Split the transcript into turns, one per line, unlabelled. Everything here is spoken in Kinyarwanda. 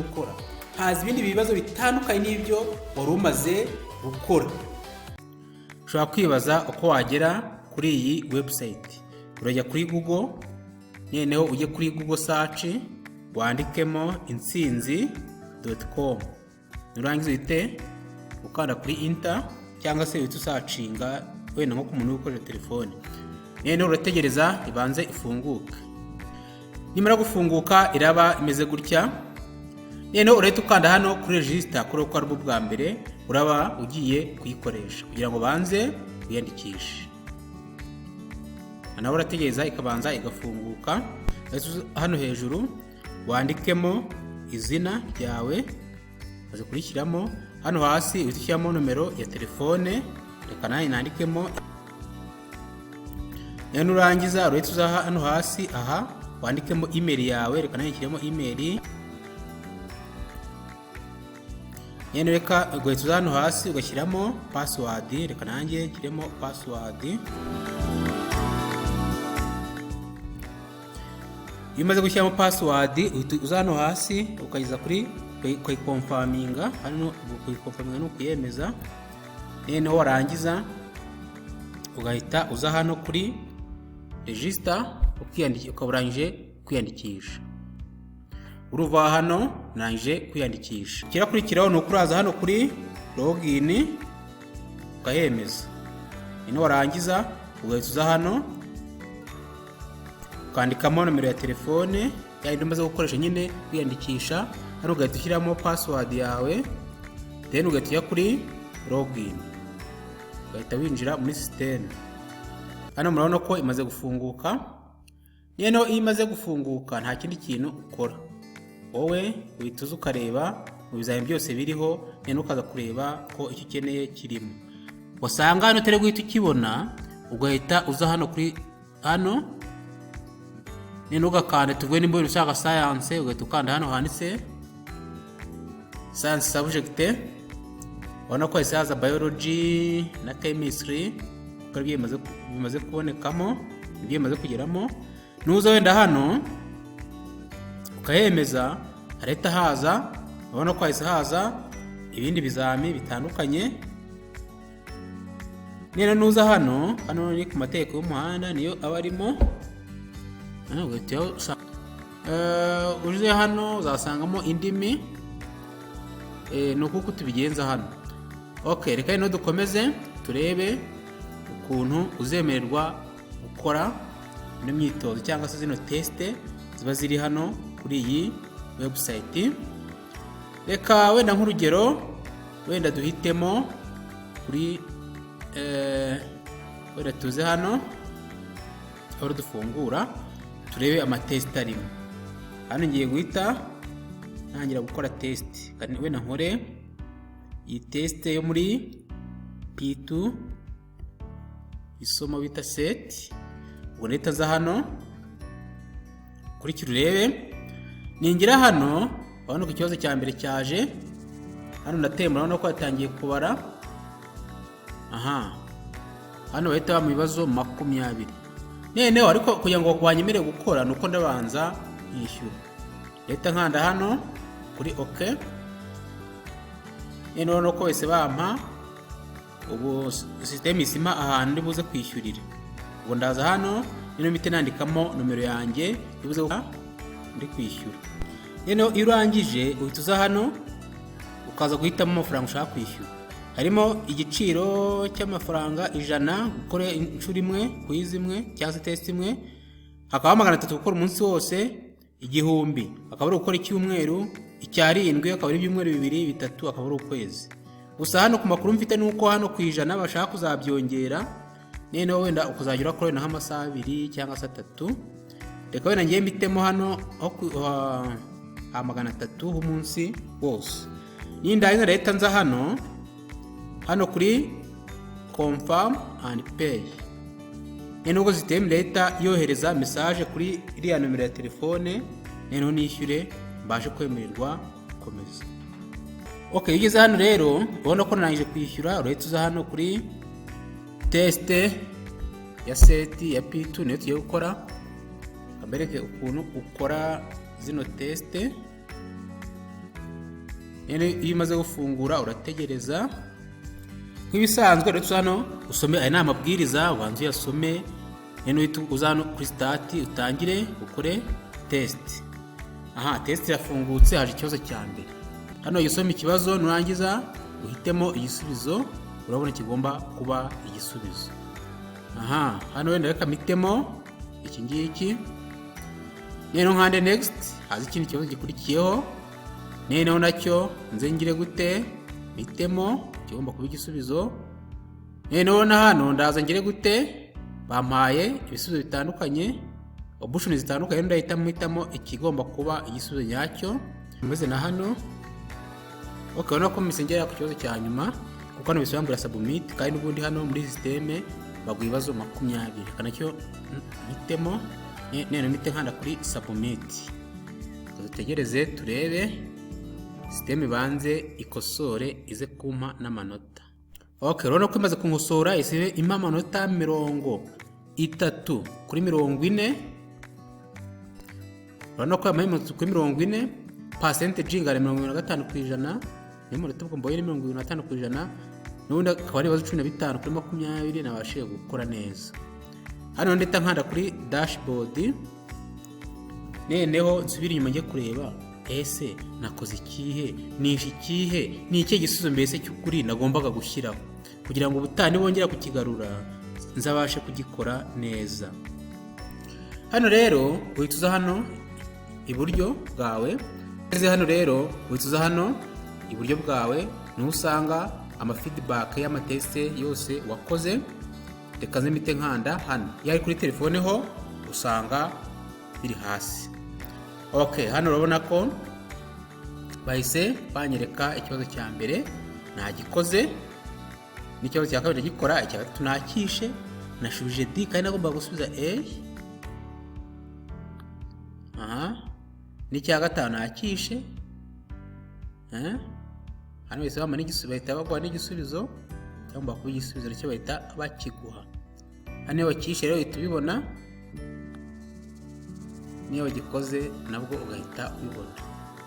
gukora, haza ibindi bibazo bitandukanye n'ibyo wari umaze gukora. Ushobora kwibaza uko wagera kuri iyi website. Urajya kuri Google, noneho ujye kuri Google search, wandikemo intsinzi.com. Nurangiza uhite ukanda kuri enter cyangwa se uhite usacinga wenda nko ku muntu ukoresha telefone. Noneho urategereza ibanze ifunguke. Nimara gufunguka iraba imeze gutya. Noneho urahita ukanda hano kuri register kuri uko aribwo bwa mbere uraba ugiye kuyikoresha kugira ngo banze wiyandikishe. Nawe urategereza ikabanza igafunguka. Hano hejuru wandikemo izina ryawe, maze kurishyiramo. Hano hasi ushyiramo nomero ya telefone, reka nawe nandikemo. Nurangiza urahita uza hano hasi aha wandikemo email yawe, reka nawe nshyiremo email. Reka ugahita uza hano hasi ugashyiramo password, reka nanjye nshyiremo password. Iyo umaze gushyiramo password uza hano hasi ukageza kuri kuyikonfaminga. Hano kuyikonfaminga ni ukuyemeza. Noneho warangiza ugahita uza hano kuri register ukaburangije kwiyandikisha. Uruva hano narangije kwiyandikisha. Kirakurikiraho ni ukuraza hano kuri login ukayemeza. Noneho warangiza ugahita uza hano ukandikamo nomero ya telefone yandi umaze gukoresha nyine kwiyandikisha. Hano ugahita ushyiramo password yawe, then ugahita ujya kuri login, ugahita winjira muri system. Hano murabona ko imaze gufunguka. Noneho iyo imaze gufunguka nta kindi kintu ukora, wowe uhita uza ukareba mu bizami byose biriho, noneho ukaza kureba ko icyo ukeneye kirimo. Wasanga hano utari guhita ukibona, ugahita uza hano kuri hano, noneho ugakanda tuvuye nimba ushaka science, ugahita ukanda hano handitse science subject. Ubona ko hasi haza biology na chemistry kuko bimaze kubonekamo, bimaze kugeramo. Nuza wenda hano ukayemeza, hareta haza, ubona ko hasi haza ibindi bizami bitandukanye. Nene nuza hano ni ku mategeko y'umuhanda niyo aba arimo. Uje hano uzasangamo indimi, ni uko tubigenza hano. Okay, reka ino dukomeze turebe ukuntu uzemererwa gukora ino myitozo cyangwa se zino teste ziba ziri hano kuri iyi website. Reka wenda nk'urugero wenda duhitemo kuri wenda tuze hano aho dufungura turebe amatest arimo. Hano ngiye guhita ntangira gukora test. Wenda nkore iyi test yo muri P2 isomo bita set. Ubwo nita za hano kuri kirurebe, ningira hano ubona ko ikibazo cya mbere cyaje hano. Ndateye murabona ko yatangiye kubara. Hano bahita ba mu bibazo 20. Noneho ariko kugira ngo wanyemere gukora nuko ndabanza yishyura. Leta nkanda hano kuri OK. Noneho ko wese bampa ubu system isima ahantu ndi buze kwishyurira. Ubwo ndaza hano nino mite nandikamo nomero yanjye ibuze ndi kwishyura. Noneho iyo urangije uhita uza hano ukaza guhitamo amafaranga ushaka kwishyura. Harimo igiciro cy'amafaranga 100 gukora inshuro imwe, quiz imwe cyangwa se test imwe. Hakaba 300 gukora umunsi wose, 1000 akaba ari gukora icyumweru, icyarindwi akaba ari ibyumweru 2, 3 akaba ari ukwezi. Gusa hano ku makuru mfite nuko hano ku 100 bashaka kuzabyongera. Noneho wenda ukuzagera kuri na amasaha 2 cyangwa se 3. Reka wenda ngiye mbitemo hano aho 300 umunsi wose. Nindaza leta nza hano kuri confirm and pay. Noneho system leta yohereza message kuri iriya nomero ya telefone, noneho nishyure mbashe kwemererwa komeza. Okay, ugeze hano rero ubona ko narangije kwishyura. Urahita uza hano kuri test ya set ya P2 niyo tugiye gukora. Kambereke ukuntu ukora zino test. iyo umaze gufungura urategereza nk'ibisanzwe. Rero hano usome aya ni amabwiriza, ubanze uyasome, uza hano kuri start utangire ukore test. Test irafungutse, haje ikibazo cya mbere. Hano yusome ikibazo, nurangiza uhitemo igisubizo, urabona kigomba kuba igisubizo. Hano wenda reka mitemo iki ngiki, nkande next, haza ikindi kibazo gikurikiyeho, nacyo nze ngire gute, mitemo kigomba kuba igisubizo. Na hano ndaza ngire gute, bampaye ibisubizo bitandukanye, option zitandukanye, ndahitamo ikigomba kuba igisubizo nyacyo. Maze na hano urabona ko misengera ku kibazo cya nyuma, kuko hano bisobanura submit, kandi n'ubundi hano muri systeme baguha ibibazo 20. Kanacyo mitemo, mite nkanda kuri submit. Dutegereze turebe systeme banze ikosore ize kumpa n'amanota. Urabona ko imaze kunkosora, isibe impa amanota 30 kuri 40. Urabona ko amaze kuri 40, percentage ingana 75%, n'amanota ubwo mboye 75%, n'ubundi akaba ari ibibazo 15 kuri 20 nabashije gukora neza. Hano ndeta nkanda kuri dashboard, neho nsubira inyuma njye kureba ese nakoze ikihe, nishe ikihe, ni iki gisubizo mbese cy'ukuri nagombaga gushyiraho, kugira ngo ubutani bongera kukigarura nzabashe kugikora neza. Hano rero uhituza hano iburyo bwawe, hano rero uhituza hano iburyo bwawe, niho usanga feedback y'amateste yose wakoze. Reka nzimite nkanda hano, yari kuri telefone ho usanga biri hasi. Hano urabona ko bahise banyereka ikibazo cya mbere nagikoze, n'ikibazo cya kabiri gikora, icya gatatu nakishe, nashubije D kandi nagomba gusubiza A. N'icya gatanu nakishe. Hano bise bamana igisubizo, bahita baguha n'igisubizo cyangwa kuba igisubizo cyo bahita bakiguha. Hano wakishe rero uhita ubibona, niyo wagikoze nabwo ugahita ubibona.